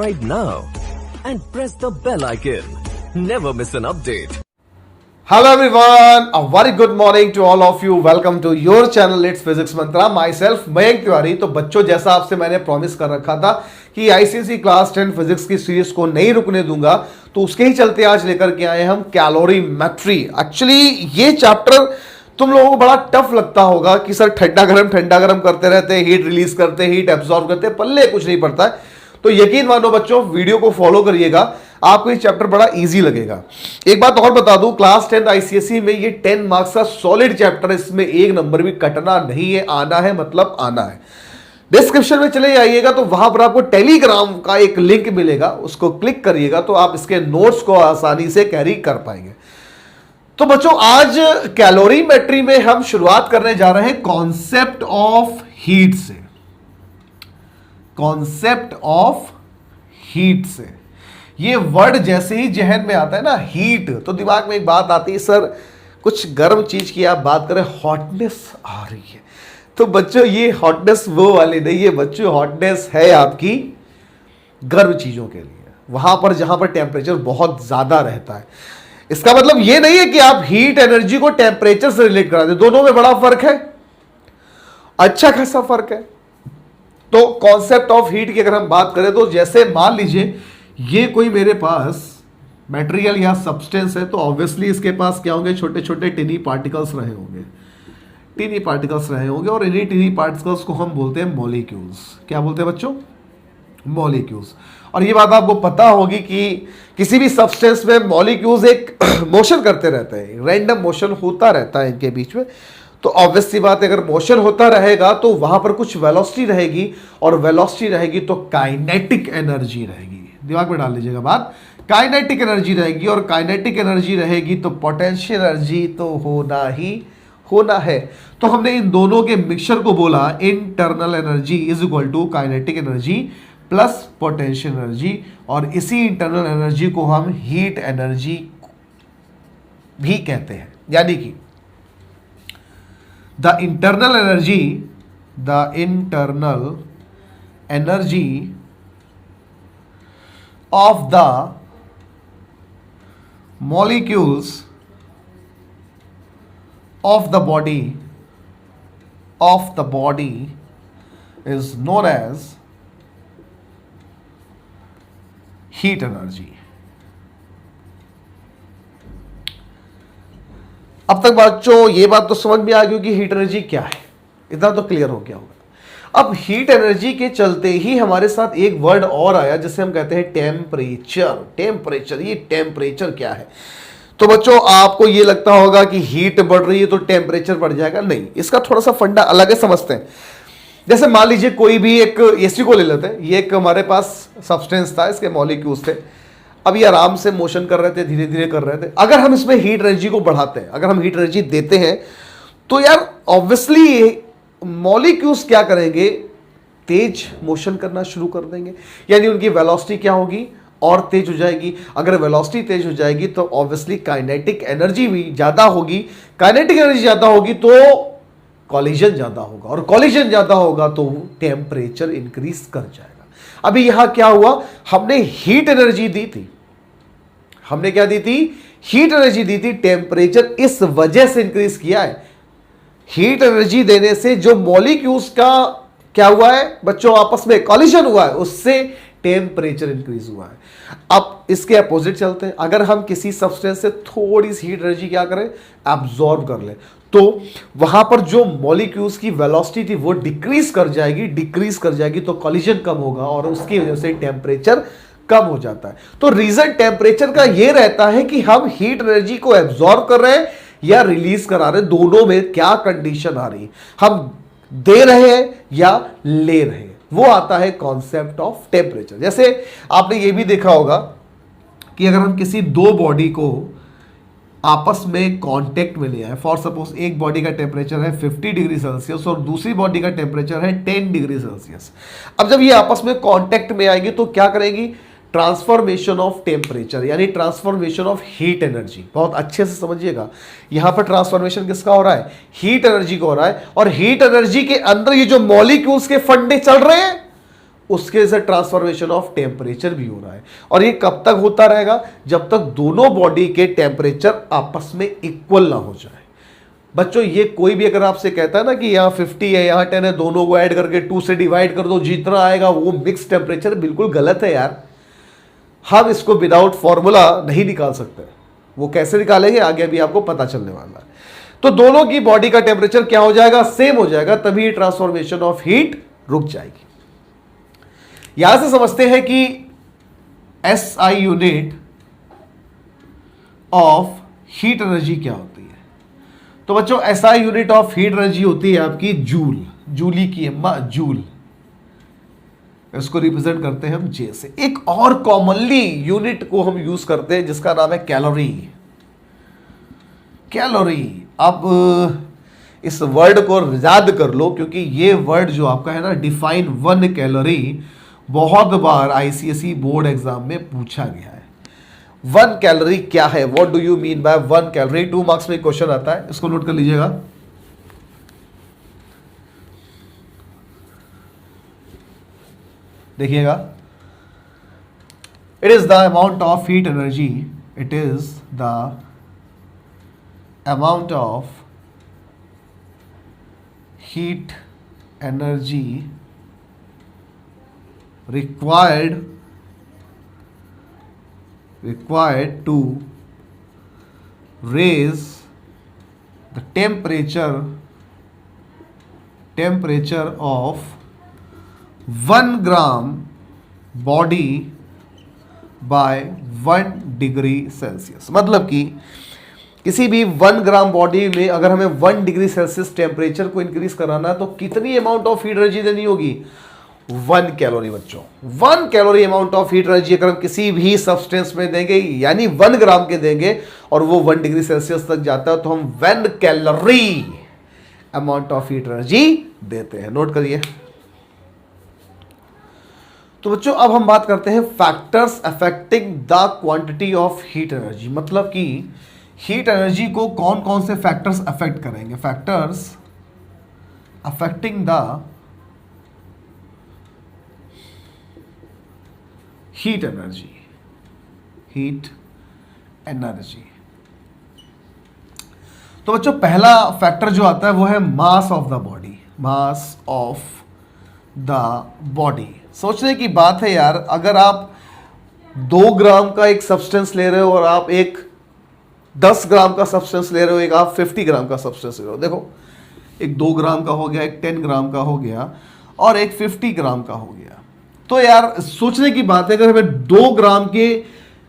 subscribe now and press the bell icon. Never miss an update. Hello everyone, a very good morning to all of you. Welcome to your channel It's Physics Mantra. Myself Mayank Tiwari. तो बच्चों, जैसा आपसे मैंने promise कर रखा था कि ICSE class 10 physics की सीरीज को नहीं रुकने दूंगा, तो उसके ही चलते आज लेकर के आए हम कैलोरीमेट्री। एक्चुअली ये चैप्टर तुम लोगों को बड़ा टफ लगता होगा कि सर ठंडा गरम करते रहते हैं, हीट रिलीज करते हैं, हीट एब्जॉर्ब करते हैं, पल्ले कुछ नहीं पड़ता है। तो यकीन मानो बच्चों, वीडियो को फॉलो करिएगा, आपको ये चैप्टर बड़ा इजी लगेगा। एक बात और बता दूं, क्लास 10 आईसीएसई में ये 10 मार्क्स का सॉलिड चैप्टर है, इसमें एक नंबर भी कटना नहीं है, आना है मतलब आना है। डिस्क्रिप्शन में चले जाइएगा तो वहां पर आपको टेलीग्राम का एक लिंक मिलेगा, उसको क्लिक करिएगा तो आप इसके नोट्स को आसानी से कैरी कर पाएंगे। तो बच्चों, आज कैलोरीमेट्री में हम शुरुआत करने जा रहे हैं कॉन्सेप्ट ऑफ हीट से। कॉन्सेप्ट ऑफ हीट से, ये वर्ड जैसे ही जहन में आता है ना हीट, तो दिमाग में एक बात आती है, सर कुछ गर्म चीज की आप बात करें, हॉटनेस आ रही है। तो बच्चों, ये हॉटनेस वो वाली नहीं है बच्चों, हॉटनेस है आपकी गर्म चीजों के लिए, वहां पर जहां पर टेम्परेचर बहुत ज्यादा रहता है। इसका मतलब ये नहीं है कि आप हीट एनर्जी को टेम्परेचर से रिलेट करा दें, दोनों में बड़ा फर्क है, अच्छा खासा फर्क है। तो कॉन्सेप्ट ऑफ हीट की अगर हम बात करें तो जैसे मान लीजिए ये कोई मेरे पास मटेरियल या सब्सटेंस है, तो ऑब्वियसली इसके पास क्या होंगे, छोटे छोटे टिनी पार्टिकल्स रहे होंगे, टिनी पार्टिकल्स रहे होंगे, और इन्हीं टिनी पार्टिकल्स को हम बोलते हैं मॉलिक्यूल्स। क्या बोलते हैं बच्चों? मॉलिक्यूल्स। और ये बात आपको पता होगी कि किसी भी सब्सटेंस में मॉलिक्यूल्स एक मोशन करते रहते हैं, रैंडम मोशन होता रहता है इनके बीच में। तो ऑब्वियस सी बात है, अगर मोशन होता रहेगा तो वहां पर कुछ वेलोसिटी रहेगी, और वेलोसिटी रहेगी तो काइनेटिक एनर्जी रहेगी। दिमाग में डाल लीजिएगा बात, काइनेटिक एनर्जी रहेगी, और काइनेटिक एनर्जी रहेगी तो पोटेंशियल एनर्जी तो होना ही होना है। तो हमने इन दोनों के मिक्सचर को बोला internal energy is equal to kinetic energy plus potential energy, और इसी इंटरनल एनर्जी को हम हीट एनर्जी भी कहते हैं। यानी कि the internal energy of the molecules of the body is known as heat energy। अब तक बच्चों ये बात तो समझ में आ गई कि हीट एनर्जी क्या है, इतना तो क्लियर हो गया होगा। अब हीट एनर्जी के चलते ही हमारे साथ एक वर्ड और आया जिसे हम कहते हैं टेम्परेचर। टेम्परेचर, ये टेम्परेचर क्या है? तो बच्चों, आपको ये लगता होगा कि हीट बढ़ रही है तो टेम्परेचर बढ़ जाएगा। नहीं, इसका थोड़ा सा फंडा अलग है, समझते हैं। जैसे मान लीजिए कोई भी एक एसी को ले लेते हैं, ये एक हमारे पास सब्सटेंस था, इसके मॉलिक्यूल्स थे, अब ये आराम से मोशन कर रहे थे, धीरे धीरे कर रहे थे। अगर हम इसमें हीट एनर्जी को बढ़ाते हैं, अगर हम हीट एनर्जी देते हैं, तो यार ऑब्वियसली मॉलिक्यूल्स क्या करेंगे, तेज मोशन करना शुरू कर देंगे, यानी उनकी वेलोसिटी क्या होगी, और तेज हो जाएगी। अगर वेलोसिटी तेज हो जाएगी तो ऑब्वियसली काइनेटिक एनर्जी भी ज्यादा होगी, काइनेटिक एनर्जी ज्यादा होगी तो कॉलिजन ज्यादा होगा, और कॉलिजन ज्यादा होगा तो टेम्परेचर इंक्रीज कर जाएगा। अभी यहां क्या हुआ, हमने हीट एनर्जी दी थी, हमने क्या दी थी, हीट एनर्जी दी थी, टेम्परेचर इस वजह से इंक्रीज किया है। हीट एनर्जी देने से जो मॉलिक्यूल्स का क्या हुआ है बच्चों, आपस में कॉलिजन हुआ है, उससे टेम्परेचर इंक्रीज हुआ है। अब इसके अपोजिट चलते हैं, अगर हम किसी सब्सटेंस से थोड़ी सी हीट एनर्जी क्या करें, एब्जॉर्ब कर ले, तो वहां पर जो मॉलिक्यूल्स की वेलोसिटी थी वो डिक्रीज कर जाएगी तो कॉलिजन कम होगा, और उसकी वजह से टेम्परेचर कम हो जाता है। तो रीजन टेम्परेचर का यह रहता है कि हम हीट एनर्जी को एब्जॉर्ब कर रहे हैं या रिलीज करा रहे हैं, दोनों में क्या कंडीशन आ रही है, हम दे रहे हैं या ले रहे हैं, वो आता है कॉन्सेप्ट ऑफ टेम्परेचर। जैसे आपने ये भी देखा होगा कि अगर हम किसी दो बॉडी को आपस में कांटेक्ट में ले आए, फॉर सपोज एक बॉडी का टेम्परेचर है 50 डिग्री सेल्सियस और दूसरी बॉडी का टेम्परेचर है 10 डिग्री सेल्सियस। अब जब ये आपस में कांटेक्ट में आएगी तो क्या करेगी, ट्रांसफॉर्मेशन ऑफ टेम्परेचर, यानी ट्रांसफॉर्मेशन ऑफ हीट एनर्जी। बहुत अच्छे से समझिएगा, यहां पर ट्रांसफॉर्मेशन किसका हो रहा है, हीट एनर्जी का हो रहा है। और हीट एनर्जी के अंदर ये जो मॉलिक्यूल्स के फंडे चल रहे हैं उसके से ट्रांसफॉर्मेशन ऑफ टेम्परेचर भी हो रहा है। और ये कब तक होता रहेगा? जब तक दोनों बॉडी के टेम्परेचर आपस में इक्वल ना हो जाए। बच्चों ये कोई भी अगर आपसे कहता है ना कि यहाँ 50 है यहाँ 10 है, दोनों को ऐड करके 2 से डिवाइड कर दो, जितना आएगा वो मिक्स टेम्परेचर, बिल्कुल गलत है यार। हम इसको विदाउट फॉर्मूला नहीं निकाल सकते। वो कैसे निकालेंगे आगे अभी आपको पता चलने वाला है। तो दोनों की बॉडी का टेम्परेचर क्या हो जाएगा? सेम हो जाएगा, तभी ट्रांसफॉर्मेशन ऑफ हीट रुक जाएगी। यहां से समझते हैं कि SI unit of heat energy क्या होती है। तो बच्चों SI unit of heat energy होती है आपकी जूल, जूली की अम्मा जूल। इसको रिप्रेजेंट करते हैं हम J से। एक और कॉमनली यूनिट को हम यूज करते हैं जिसका नाम है कैलोरी। कैलोरी, अब इस वर्ड को याद कर लो क्योंकि ये वर्ड जो आपका है ना, डिफाइन 1 कैलोरी, बहुत बार ICSE बोर्ड एग्जाम में पूछा गया है। 1 कैलोरी क्या है? What do you mean by 1 calorie? 2 marks में क्वेश्चन आता है, इसको नोट कर लीजिएगा। देखिएगा, it is the amount of heat energy, it is the amount of heat energy required to raise the temperature of 1 gram body by 1 degree Celsius. मतलब कि किसी भी 1 ग्राम बॉडी में अगर हमें 1 डिग्री सेल्सियस टेम्परेचर को इंक्रीज कराना है तो कितनी अमाउंट ऑफ हीट एनर्जी देनी होगी? 1 कैलोरी। बच्चों 1 calorie amount of heat energy अगर हम किसी भी सब्सटेंस में देंगे, यानी 1 ग्राम के देंगे और वो 1 डिग्री सेल्सियस तक जाता है, तो हम 1 calorie amount of heat energy देते हैं। नोट करिए। तो बच्चों अब हम बात करते हैं factors affecting the quantity of heat energy. मतलब कि हीट एनर्जी को कौन कौन से फैक्टर्स अफेक्ट करेंगे? Factors affecting the heat energy, heat energy. तो बच्चों पहला फैक्टर जो आता है वो है mass of the body. Mass of the body, सोचने की बात है यार, अगर आप 2 ग्राम का एक सब्सटेंस ले रहे हो और आप एक 10 ग्राम का सब्सटेंस ले रहे हो, एक आप 50 ग्राम का सब्सटेंस ले रहे हो, देखो एक 2 ग्राम का हो गया, एक 10 ग्राम का हो गया और एक 50 ग्राम का हो गया। तो यार सोचने की बात है, अगर हमें 2 ग्राम के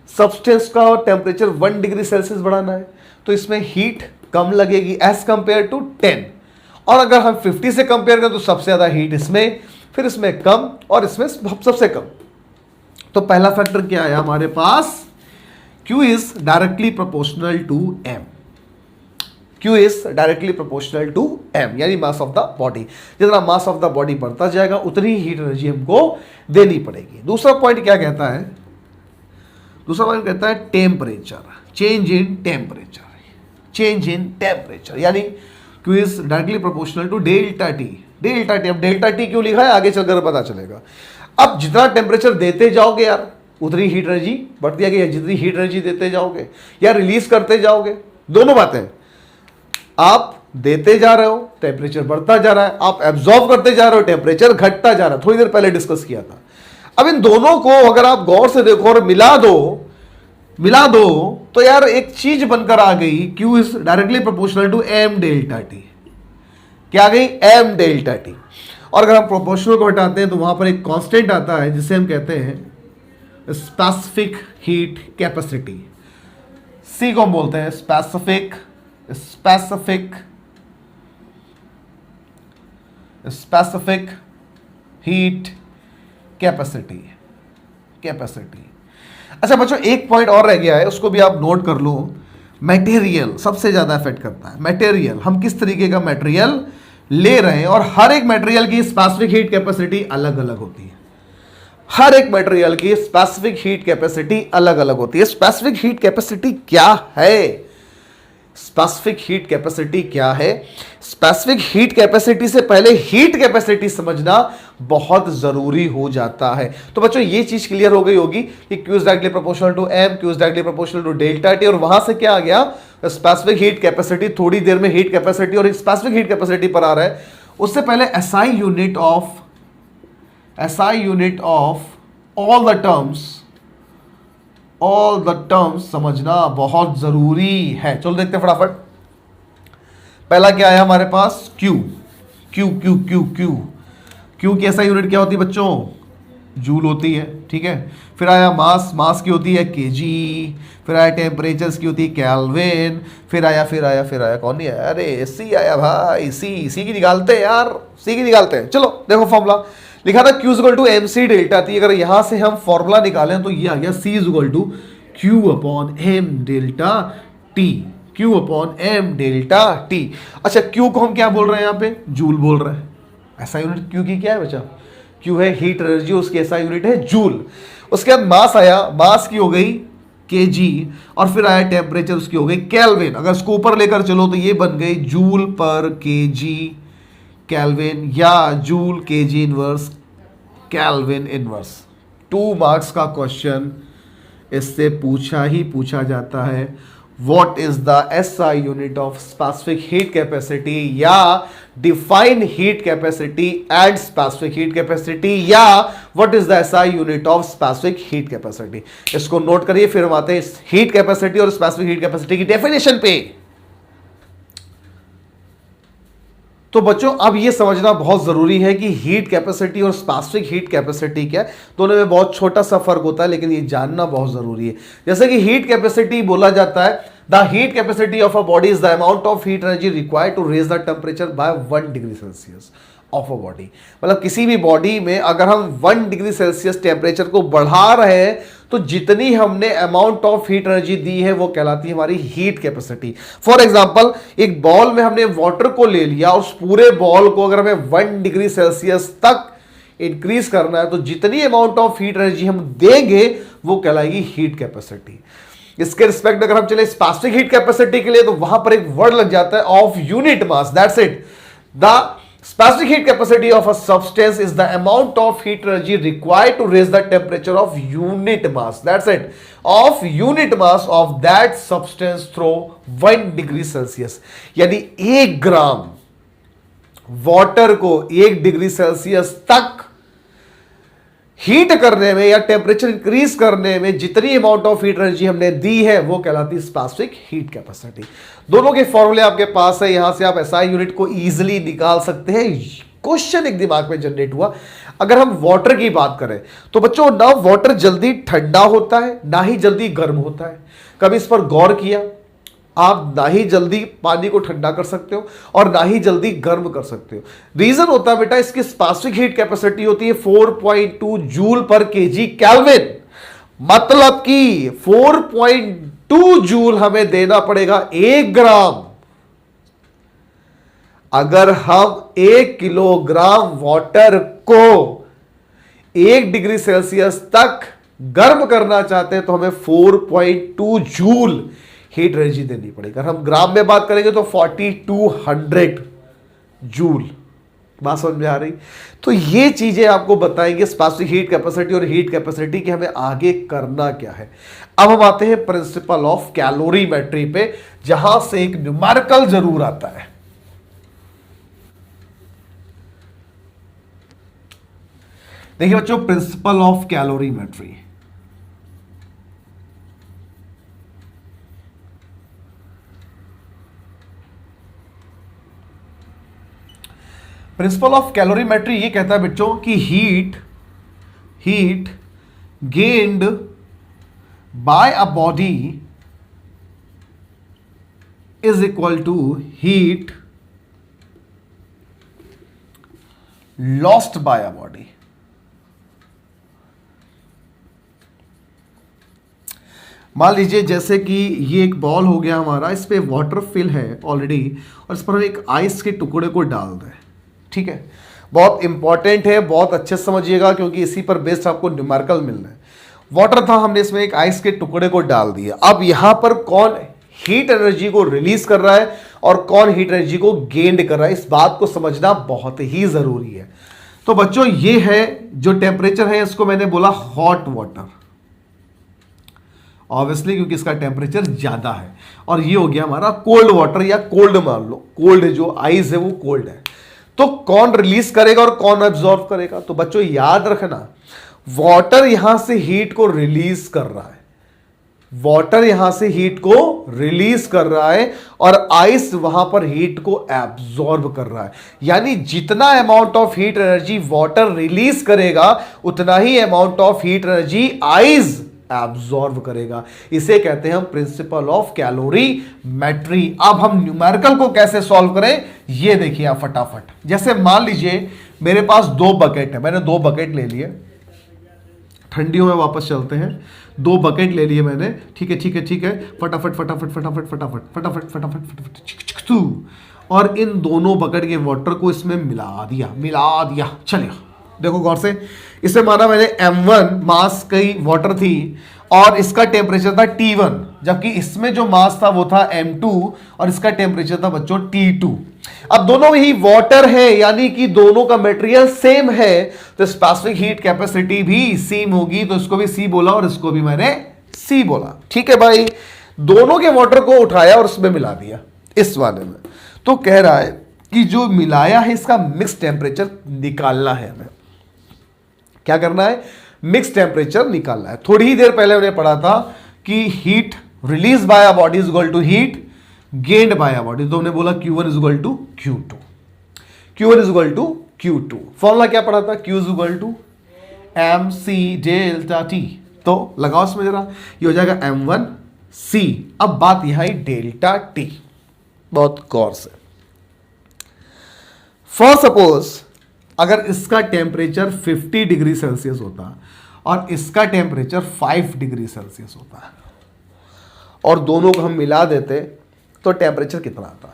सब्सटेंस का टेम्परेचर 1 डिग्री सेल्सियस बढ़ाना है तो इसमें हीट कम लगेगी एज कंपेयर टू 10, और अगर हम 50 से कंपेयर करें तो सबसे ज्यादा हीट इसमें, फिर इसमें कम और इसमें सबसे कम। तो पहला फैक्टर क्या है हमारे पास? Q is directly proportional to M। Q is directly proportional to M, यानी मास ऑफ द बॉडी। जितना मास ऑफ द बॉडी बढ़ता जाएगा उतनी हीट एनर्जी हमको देनी पड़ेगी। दूसरा पॉइंट क्या कहता है? दूसरा पॉइंट कहता है temperature, change in temperature, change in temperature, यानी Q is directly proportional to delta T. Delta T, अब डेल्टा टी क्यों लिखा है आगे चलकर पता चलेगा। अब जितना टेम्परेचर देते जाओगे यार उतनी हीट एनर्जी बढ़ती जाएगी, जितनी हीट एनर्जी देते जाओगे या रिलीज करते जाओगे, दोनों बातें। आप देते जा रहे हो टेम्परेचर बढ़ता जा रहा है, आप एब्जॉर्ब करते जा रहे हो टेम्परेचर घटता जा रहा है। थोड़ी देर पहले डिस्कस किया था। अब इन दोनों को अगर आप गौर से देखो और मिला दो तो यार एक चीज बनकर आ गई, Q is directly proportional to M delta T. क्या आ गई? M delta T. और अगर हम प्रोपोर्शनल को हटाते हैं तो वहां पर एक कांस्टेंट आता है जिसे हम कहते हैं स्पेसिफिक हीट कैपेसिटी। C को हम बोलते हैं स्पेसिफिक हीट कैपेसिटी। अच्छा बच्चों एक पॉइंट और रह गया है, उसको भी आप नोट कर लो। मटेरियल सबसे ज्यादा इफेक्ट करता है। मटेरियल, हम किस तरीके का मटेरियल ले रहे हैं, और हर एक मटेरियल की स्पेसिफिक हीट कैपेसिटी अलग अलग होती है। हर एक मटेरियल की स्पेसिफिक हीट कैपेसिटी अलग अलग होती है। स्पेसिफिक हीट कैपेसिटी क्या है? स्पेसिफिक हीट कैपेसिटी क्या है? स्पेसिफिक हीट कैपेसिटी से पहले हीट कैपेसिटी समझना बहुत जरूरी हो जाता है। तो बच्चों ये चीज क्लियर हो गई होगी कि Q is directly proportional to M, Q is directly proportional to delta T, और वहां से क्या आ गया? Specific heat capacity. थोड़ी देर में हीट कैपेसिटी और स्पेसिफिक हीट कैपेसिटी पर आ रहा है। उससे पहले SI unit of all the terms समझना बहुत जरूरी है। चलो देखते हैं फटाफट। पहला क्या आया हमारे पास? Q की SI यूनिट क्या होती है बच्चों? जूल होती है, ठीक है। फिर आया मास की होती है kg। फिर आया टेम्परेचर्स की होती है केल्विन। फिर आया कौन नहीं आया? अरे C आया भाई, सी की निकालते हैं यार, सी की निकालते हैं। चलो देखो फॉर्मूला लिखा था Q equal to MC delta T। अगर यहां से हम फॉर्मूला निकालें तो ये आ गया C equal to Q upon M delta T। Q upon M delta T। अच्छा, Q को हम क्या बोल रहे हैं? यहाँ पे जूल बोल रहे हैं। ऐसा यूनिट Q की क्या है बच्चा? Q है हीट एनर्जी, उसकी ऐसा यूनिट है जूल। उसके बाद मास आया, मास की हो गई kg, और फिर आया टेम्परेचर, उसकी हो गई केल्विन। अगर इसको ऊपर लेकर चलो तो ये बन गई जूल पर kg केल्विन, या joule kg inverse kelvin inverse. 2 marks का क्वेश्चन इससे पूछा जाता है। What is the SI unit of specific heat capacity, या define heat capacity and specific heat capacity, या what is the SI unit of specific heat capacity. इसको note करिए, फिर हम आते हैं हीट कैपेसिटी और स्पेसिफिक हीट कैपेसिटी की डेफिनेशन पे। तो बच्चों अब यह समझना बहुत जरूरी है कि हीट कैपेसिटी और स्पेसिफिक हीट कैपेसिटी क्या है। दोनों में बहुत छोटा सा फर्क होता है, लेकिन ये जानना बहुत जरूरी है। जैसे कि हीट कैपेसिटी बोला जाता है, the heat capacity of a body is the amount of heat energy required to raise the temperature by 1 degree Celsius of a body. मतलब किसी भी बॉडी में अगर हम 1 डिग्री सेल्सियस टेम्परेचर को बढ़ा रहे हैं तो जितनी हमने अमाउंट ऑफ हीट एनर्जी दी है वो कहलाती है हमारी हीट कैपेसिटी। फॉर एग्जांपल, एक बॉल में हमने वाटर को ले लिया, उस पूरे बॉल को अगर हमें 1 डिग्री सेल्सियस तक इंक्रीज करना है तो जितनी अमाउंट ऑफ हीट एनर्जी हम देंगे वो कहलाएगी हीट कैपेसिटी। इसके रिस्पेक्ट अगर हम चले स्पेसिफिक हीट कैपेसिटी के लिए तो वहां पर एक वर्ड लग जाता है of unit mass. That's it. The specific heat capacity of a substance is the amount of heat energy required to raise the temperature of unit mass. That's it. Of unit mass of that substance through 1 degree Celsius. यानी 1 gram water को 1 degree Celsius तक heat करने में या temperature increase करने में जितनी amount of heat energy हमने दी है वो कहलाती है स्पेसिफिक हीट कैपेसिटी। दोनों के फॉर्मूले आपके पास है, यहां से आप SI यूनिट को इजीली निकाल सकते हैं। क्वेश्चन एक दिमाग में जनरेट हुआ, अगर हम वाटर की बात करें तो बच्चों ना वाटर जल्दी ठंडा होता है ना ही जल्दी गर्म होता है। कभी इस पर गौर किया? आप ना ही जल्दी पानी को ठंडा कर सकते हो और ना ही जल्दी गर्म कर सकते हो। रीजन होता है बेटा, इसकी स्पेसिफिक हीट कैपेसिटी होती है 4.2 जूल पर केजी केल्विन। मतलब कि 4.2 जूल हमें देना पड़ेगा 1 ग्राम। अगर हम 1 किलोग्राम वाटर को 1 डिग्री सेल्सियस तक गर्म करना चाहते हैं तो हमें 4.2 जूल हीट एनर्जी देनी पड़ेगी। अगर हम ग्राम में बात करेंगे तो 4200 जूल। बात समझ में आ रही? तो ये चीजें आपको बताएंगे स्पेसिफिक हीट कैपेसिटी और हीट कैपेसिटी कि हमें आगे करना क्या है। अब हम आते हैं प्रिंसिपल ऑफ कैलोरीमेट्री पे, जहां से एक न्यूमेरिकल जरूर आता है। देखिए बच्चों, principle of calorimetry. Principle of calorimetry ये कहता है बच्चों कि heat gained by a body is equal to heat lost by a body. मान लीजिए जैसे कि ये एक बॉल हो गया हमारा, इस पे वाटर फिल है ऑलरेडी और इस पर हम एक आइस के टुकड़े को डाल दें। ठीक है, बहुत इंपॉर्टेंट है, बहुत अच्छे से समझिएगा क्योंकि इसी पर बेस्ड आपको न्यूमेरिकल मिलना है। वाटर था, हमने इसमें एक आइस के टुकड़े को डाल दिया। अब यहां पर कौन हीट एनर्जी को रिलीज कर रहा है और कौन हीट एनर्जी को गेन कर रहा है, इस बात को समझना बहुत ही जरूरी है। तो बच्चों ये है जो टेम्परेचर है, इसको मैंने बोला हॉट वाटर, ऑब्वियसली क्योंकि इसका टेम्परेचर ज्यादा है। और ये हो गया हमारा कोल्ड वाटर या कोल्ड, मान लो कोल्ड जो आइस है वो कोल्ड है। तो कौन रिलीज करेगा और कौन एब्जॉर्ब करेगा? तो बच्चों याद रखना, वाटर यहां से हीट को रिलीज कर रहा है, वाटर यहां से हीट को रिलीज कर रहा है और आइस वहां पर हीट को एब्जॉर्ब कर रहा है। यानी जितना amount of heat energy water release करेगा उतना ही amount of heat energy ice absorb करेगा। इसे कहते हैं हम प्रिंसिपल ऑफ कैलोरीमेट्री। अब हम न्यूमेरिकल को कैसे सॉल्व करें ये देखिए आप फटाफट। जैसे मान लीजिए मेरे पास 2 बकेट है, मैंने 2 बकेट ले लिए, ठंडियों में वापस चलते हैं, 2 बकेट ले लिए मैंने, ठीक है ठीक है ठीक है, फटाफट फटाफट फटाफट फटाफट फटाफट फटाफट फटाफट, और इन दोनों बकेट के वाटर को इसमें मिला दिया। चलिए देखो गौर से, इसे माना मैंने M1 मास की वाटर थी और इसका टेम्परेचर था T1, जबकि इसमें जो मास था वो था M2 और इसका टेम्परेचर था बच्चों T2। अब दोनों में ही वाटर है, यानी कि दोनों का मटेरियल सेम है, तो स्पेसिफिक हीट कैपेसिटी भी सेम होगी। तो इसको भी C बोला और इसको भी मैंने C बोला। ठीक है भाई, दोनों के वाटर को उठाया और उसमें मिला दिया इस वाले में। तो कह रहा है कि जो मिलाया है इसका मिक्स टेम्परेचर निकालना है हमें। क्या करना है? मिक्स टेम्परेचर निकालना है। थोड़ी ही देर पहले हमने पढ़ा था कि heat release by a body is equal to heat gained by a body, तो हमने बोला Q1 is equal to Q2, Q1 is equal to Q2। Formula क्या पढ़ा था? Q is equal to MC delta T। तो लगाओ इसमें जरा, ये हो जाएगा M1C। अब बात यहां डेल्टा T, बहुत गौर से। फॉर सपोज अगर इसका टेम्परेचर 50 डिग्री सेल्सियस होता और इसका टेम्परेचर 5 डिग्री सेल्सियस होता और दोनों को हम मिला देते तो टेम्परेचर कितना आता?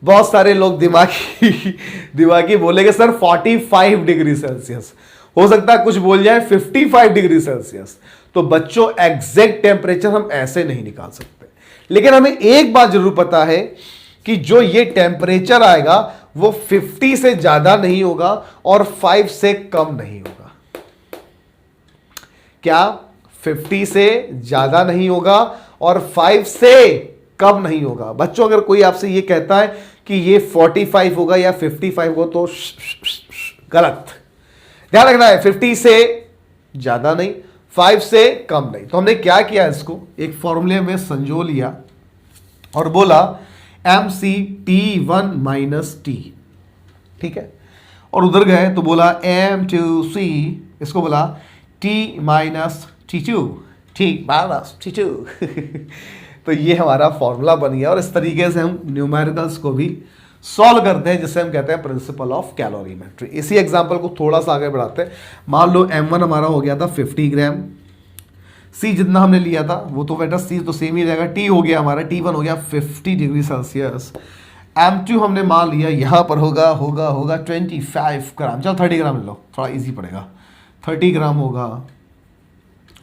बहुत सारे लोग दिमागी बोलेंगे सर 45 डिग्री सेल्सियस, हो सकता है कुछ बोल जाए 55 डिग्री सेल्सियस। तो बच्चों एग्जैक्ट टेम्परेचर हम ऐसे नहीं निकाल सकते, लेकिन हमें एक बात जरूर पता है कि जो ये टेम्परेचर आएगा वो 50 से ज्यादा नहीं होगा और 5 से कम नहीं होगा। क्या? 50 से ज्यादा नहीं होगा और 5 से कम नहीं होगा। बच्चों अगर कोई आपसे ये कहता है कि ये 45 होगा या 55 होगा तो गलत। ध्यान रखना है, 50 से ज्यादा नहीं, 5 से कम नहीं। तो हमने क्या किया, इसको एक फॉर्मूले में संजो लिया और बोला MC T1 माइनस T, ठीक है। और उधर गए तो बोला M2C, इसको बोला T minus T2, T minus T2 तो ये हमारा फॉर्मूला बन गया और इस तरीके से हम न्यूमेरिकल्स को भी सॉल्व करते हैं, जिसे हम कहते हैं प्रिंसिपल ऑफ कैलोरीमेट्री। इसी एग्जांपल को थोड़ा सा आगे बढ़ाते हैं। मान लो M1 हमारा हो गया था 50 ग्राम, C जितना हमने लिया था वो तो बेटा C तो सेम ही रहेगा, T हो गया हमारा, T1 हो गया 50 डिग्री सेल्सियस, M2 हमने मान लिया यहाँ पर होगा 25 ग्राम, चलो 30 ग्राम ले लो, थोड़ा इजी पड़ेगा, 30 ग्राम होगा,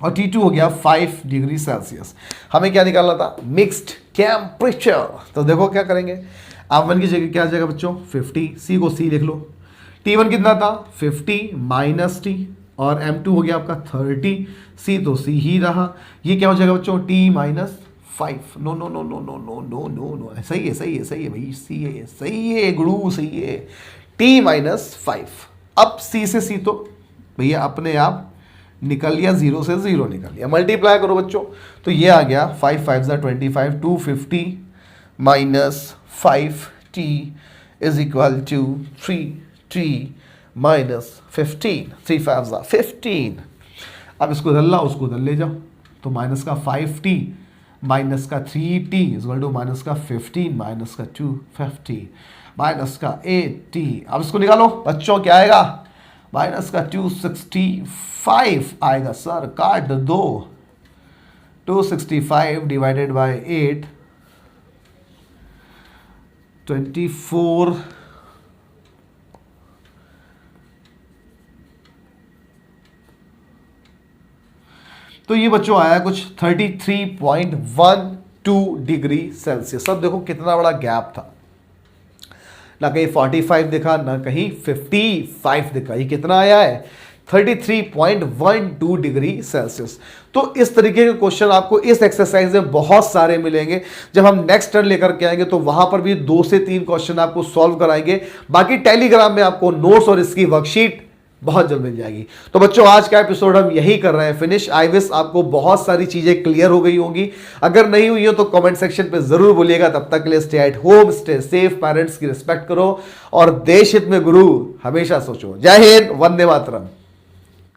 और T2 हो गया 5 डिग्री सेल्सियस। हमें क्या निकालना था? Mixed temperature. तो देखो क्या करेंगे, M1 की जगह क्या आ जाएगा बच्चों 50, C को C लिख लो, T1 कितना था 50 माइनस T, और M2 हो गया आपका 30, C तो C ही रहा, ये क्या हो जाएगा बच्चों T minus 5। No no no no no no no no no, सही है सही है सही है भाई, सही है गुरु, सही है, T माइनस 5। अब C से C तो भैया अपने आप निकल लिया, 0 से 0 निकल लिया, मल्टीप्लाई करो बच्चों, तो ये आ गया 5 5 25, 250 minus 5T is equal to 3T minus 15, 3 5 15। अब इसको इधर लाओ, उसको इधर ले जाओ, तो माइनस का 5T माइनस का 3T is equal to minus का 15 माइनस का 250 माइनस का 8T। अब इसको निकालो बच्चों, क्या आएगा? माइनस का 265 आएगा सर, काट दो, 265 डिवाइडेड बाय 8, 24, तो ये बच्चों आया कुछ 33.12 डिग्री सेल्सियस। अब देखो कितना बड़ा गैप था, ना कहीं 45 दिखा ना कहीं 55 दिखा, ये कितना आया है 33.12 डिग्री सेल्सियस। तो इस तरीके के क्वेश्चन आपको इस एक्सरसाइज में बहुत सारे मिलेंगे। जब हम नेक्स्ट टर्न लेकर के आएंगे तो वहां पर भी 2 से 3 क्वेश्चन आपको सॉल्व कराएंगे। बाकी टेलीग्राम में आपको नोट्स और इसकी वर्कशीट बहुत जल्द मिल जाएगी। तो बच्चों आज का एपिसोड हम यही कर रहे हैं फिनिश। आई विश आपको बहुत सारी चीजें क्लियर हो गई होंगी, अगर नहीं हुई हो तो कमेंट सेक्शन पे जरूर बोलिएगा। तब तक के लिए stay at home, stay safe, parents की रिस्पेक्ट करो और देश हित में गुरु हमेशा सोचो। जय हिंद, वंदे मातरम।